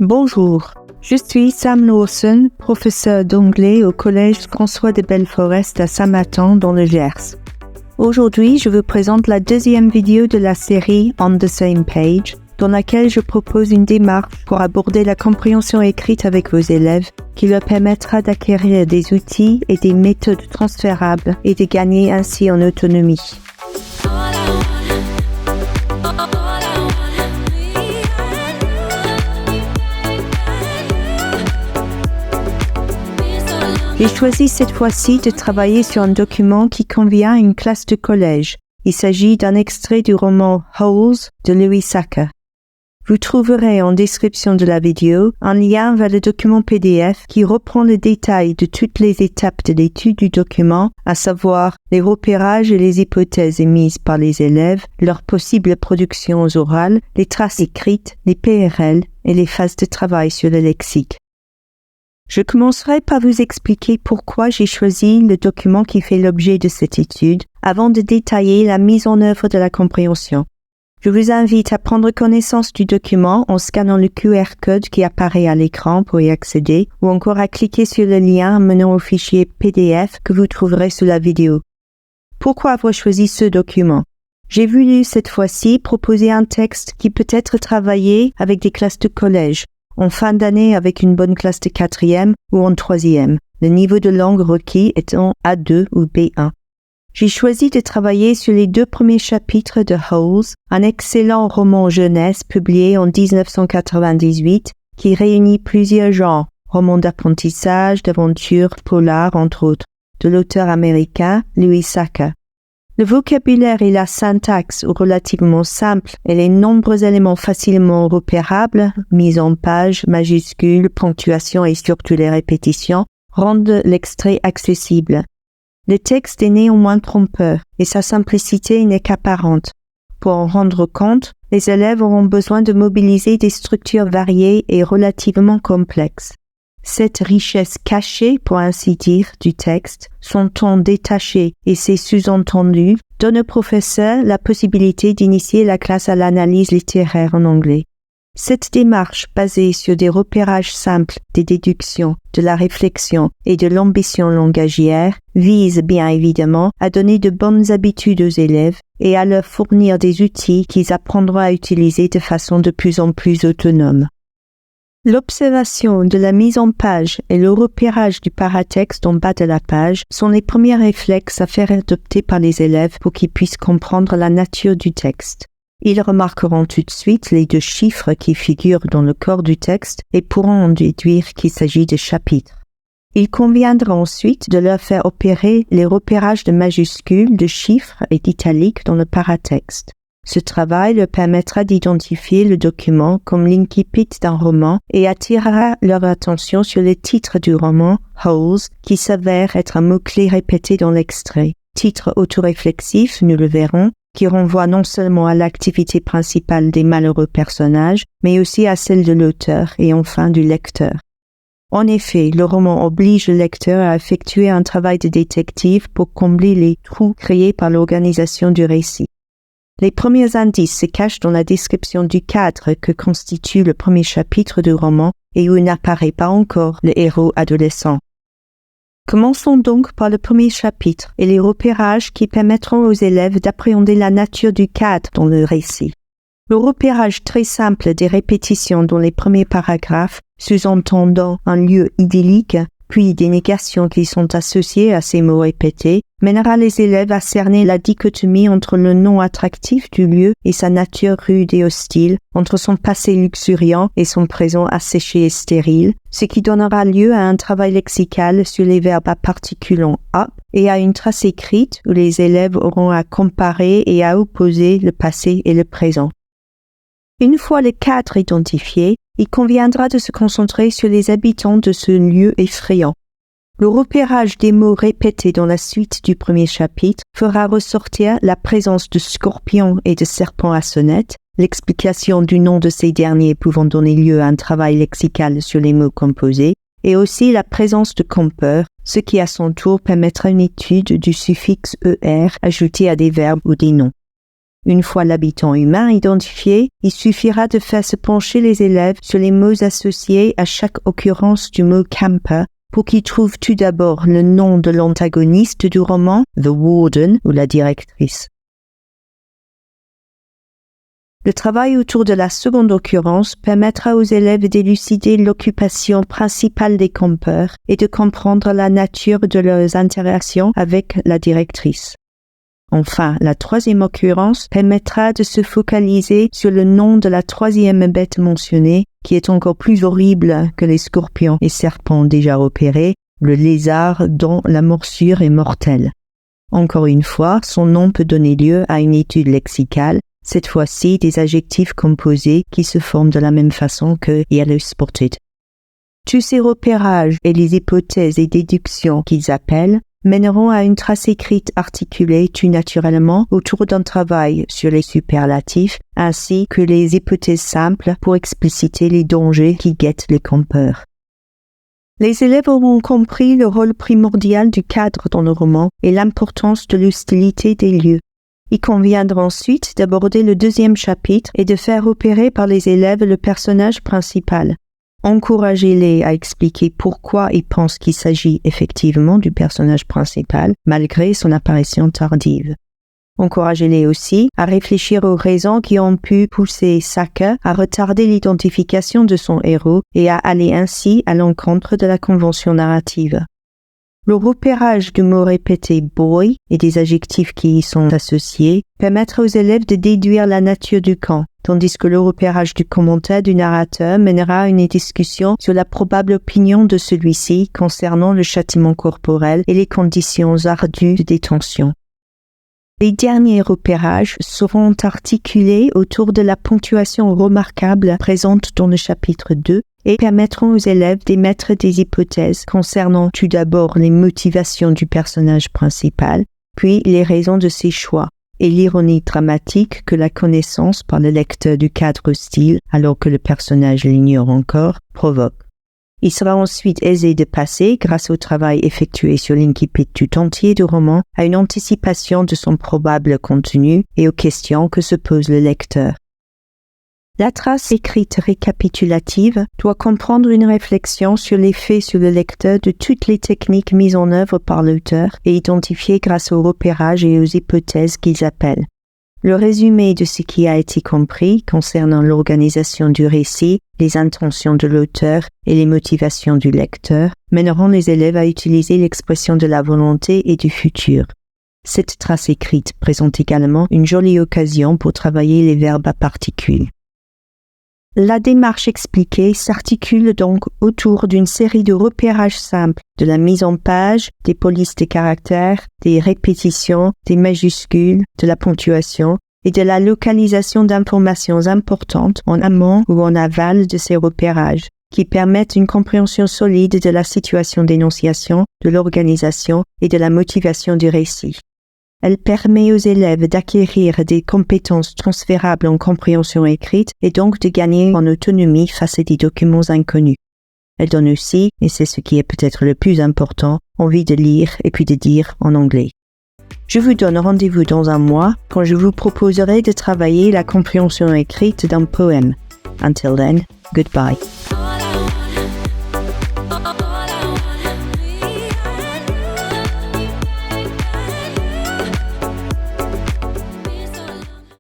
Bonjour, je suis Sam Lawson, professeur d'anglais au Collège François de Belforest à Saint-Martin dans le Gers. Aujourd'hui, je vous présente la deuxième vidéo de la série On the Same Page, dans laquelle je propose une démarche pour aborder la compréhension écrite avec vos élèves qui leur permettra d'acquérir des outils et des méthodes transférables et de gagner ainsi en autonomie. J'ai choisi cette fois-ci de travailler sur un document qui convient à une classe de collège. Il s'agit d'un extrait du roman Holes de Louis Sachar. Vous trouverez en description de la vidéo un lien vers le document PDF qui reprend le détail de toutes les étapes de l'étude du document, à savoir les repérages et les hypothèses émises par les élèves, leurs possibles productions orales, les traces écrites, les PRL et les phases de travail sur le lexique. Je commencerai par vous expliquer pourquoi j'ai choisi le document qui fait l'objet de cette étude, avant de détailler la mise en œuvre de la compréhension. Je vous invite à prendre connaissance du document en scannant le QR code qui apparaît à l'écran pour y accéder, ou encore à cliquer sur le lien menant au fichier PDF que vous trouverez sous la vidéo. Pourquoi avoir choisi ce document? J'ai voulu cette fois-ci proposer un texte qui peut être travaillé avec des classes de collège, en fin d'année avec une bonne classe de 4e ou en 3e, le niveau de langue requis étant A2 ou B1. J'ai choisi de travailler sur les 2 premiers chapitres de Holes, un excellent roman jeunesse publié en 1998 qui réunit plusieurs genres, romans d'apprentissage, d'aventure, polar entre autres, de l'auteur américain Louis Sachar. Le vocabulaire et la syntaxe relativement simples et les nombreux éléments facilement repérables, mise en page, majuscules, ponctuation et surtout les répétitions, rendent l'extrait accessible. Le texte est néanmoins trompeur et sa simplicité n'est qu'apparente. Pour en rendre compte, les élèves auront besoin de mobiliser des structures variées et relativement complexes. Cette richesse cachée, pour ainsi dire, du texte, son ton détaché et ses sous-entendus donnent au professeur la possibilité d'initier la classe à l'analyse littéraire en anglais. Cette démarche, basée sur des repérages simples, des déductions, de la réflexion et de l'ambition langagière, vise bien évidemment à donner de bonnes habitudes aux élèves et à leur fournir des outils qu'ils apprendront à utiliser de façon de plus en plus autonome. L'observation de la mise en page et le repérage du paratexte en bas de la page sont les premiers réflexes à faire adopter par les élèves pour qu'ils puissent comprendre la nature du texte. Ils remarqueront tout de suite les 2 chiffres qui figurent dans le corps du texte et pourront en déduire qu'il s'agit de chapitres. Il conviendra ensuite de leur faire opérer les repérages de majuscules, de chiffres et d'italiques dans le paratexte. Ce travail leur permettra d'identifier le document comme l'incipit d'un roman et attirera leur attention sur le titre du roman, Holes, qui s'avère être un mot-clé répété dans l'extrait. Titre autoréflexif, nous le verrons, qui renvoie non seulement à l'activité principale des malheureux personnages, mais aussi à celle de l'auteur et enfin du lecteur. En effet, le roman oblige le lecteur à effectuer un travail de détective pour combler les trous créés par l'organisation du récit. Les premiers indices se cachent dans la description du cadre que constitue le premier chapitre du roman et où n'apparaît pas encore le héros adolescent. Commençons donc par le premier chapitre et les repérages qui permettront aux élèves d'appréhender la nature du cadre dans le récit. Le repérage très simple des répétitions dans les premiers paragraphes, sous-entendant un lieu idyllique, puis des négations qui sont associées à ces mots répétés, mènera les élèves à cerner la dichotomie entre le nom attractif du lieu et sa nature rude et hostile, entre son passé luxuriant et son présent asséché et stérile, ce qui donnera lieu à un travail lexical sur les verbes à particules en « up » et à une trace écrite où les élèves auront à comparer et à opposer le passé et le présent. Une fois le cadre identifié, il conviendra de se concentrer sur les habitants de ce lieu effrayant. Le repérage des mots répétés dans la suite du premier chapitre fera ressortir la présence de scorpions et de serpents à sonnette, l'explication du nom de ces derniers pouvant donner lieu à un travail lexical sur les mots composés, et aussi la présence de compeurs, ce qui à son tour permettra une étude du suffixe ER ajouté à des verbes ou des noms. Une fois l'habitant humain identifié, il suffira de faire se pencher les élèves sur les mots associés à chaque occurrence du mot camper pour qu'ils trouvent tout d'abord le nom de l'antagoniste du roman, The Warden ou la directrice. Le travail autour de la seconde occurrence permettra aux élèves d'élucider l'occupation principale des campeurs et de comprendre la nature de leurs interactions avec la directrice. Enfin, la troisième occurrence permettra de se focaliser sur le nom de la troisième bête mentionnée, qui est encore plus horrible que les scorpions et serpents déjà repérés, le lézard dont la morsure est mortelle. Encore une fois, son nom peut donner lieu à une étude lexicale, cette fois-ci des adjectifs composés qui se forment de la même façon que yellow spotted. Tous ces repérages et les hypothèses et déductions qu'ils appellent mèneront à une trace écrite articulée tout naturellement autour d'un travail sur les superlatifs ainsi que les hypothèses simples pour expliciter les dangers qui guettent les campeurs. Les élèves auront compris le rôle primordial du cadre dans le roman et l'importance de l'hostilité des lieux. Il conviendra ensuite d'aborder le deuxième chapitre et de faire opérer par les élèves le personnage principal. Encouragez-les à expliquer pourquoi ils pensent qu'il s'agit effectivement du personnage principal, malgré son apparition tardive. Encouragez-les aussi à réfléchir aux raisons qui ont pu pousser Saka à retarder l'identification de son héros et à aller ainsi à l'encontre de la convention narrative. Le repérage du mot répété « boy » et des adjectifs qui y sont associés permettra aux élèves de déduire la nature du camp, tandis que le repérage du commentaire du narrateur mènera à une discussion sur la probable opinion de celui-ci concernant le châtiment corporel et les conditions ardues de détention. Les derniers repérages seront articulés autour de la ponctuation remarquable présente dans le chapitre 2 et permettront aux élèves d'émettre des hypothèses concernant tout d'abord les motivations du personnage principal, puis les raisons de ses choix, et l'ironie dramatique que la connaissance par le lecteur du cadre hostile, alors que le personnage l'ignore encore, provoque. Il sera ensuite aisé de passer, grâce au travail effectué sur l'incipit tout entier du roman, à une anticipation de son probable contenu et aux questions que se pose le lecteur. La trace écrite récapitulative doit comprendre une réflexion sur l'effet sur le lecteur de toutes les techniques mises en œuvre par l'auteur et identifiées grâce au repérage et aux hypothèses qu'ils appellent. Le résumé de ce qui a été compris concernant l'organisation du récit, les intentions de l'auteur et les motivations du lecteur mèneront les élèves à utiliser l'expression de la volonté et du futur. Cette trace écrite présente également une jolie occasion pour travailler les verbes à particules. La démarche expliquée s'articule donc autour d'une série de repérages simples, de la mise en page, des polices de caractères, des répétitions, des majuscules, de la ponctuation et de la localisation d'informations importantes en amont ou en aval de ces repérages, qui permettent une compréhension solide de la situation d'énonciation, de l'organisation et de la motivation du récit. Elle permet aux élèves d'acquérir des compétences transférables en compréhension écrite et donc de gagner en autonomie face à des documents inconnus. Elle donne aussi, et c'est ce qui est peut-être le plus important, envie de lire et puis de dire en anglais. Je vous donne rendez-vous dans un mois quand je vous proposerai de travailler la compréhension écrite d'un poème. Until then, goodbye.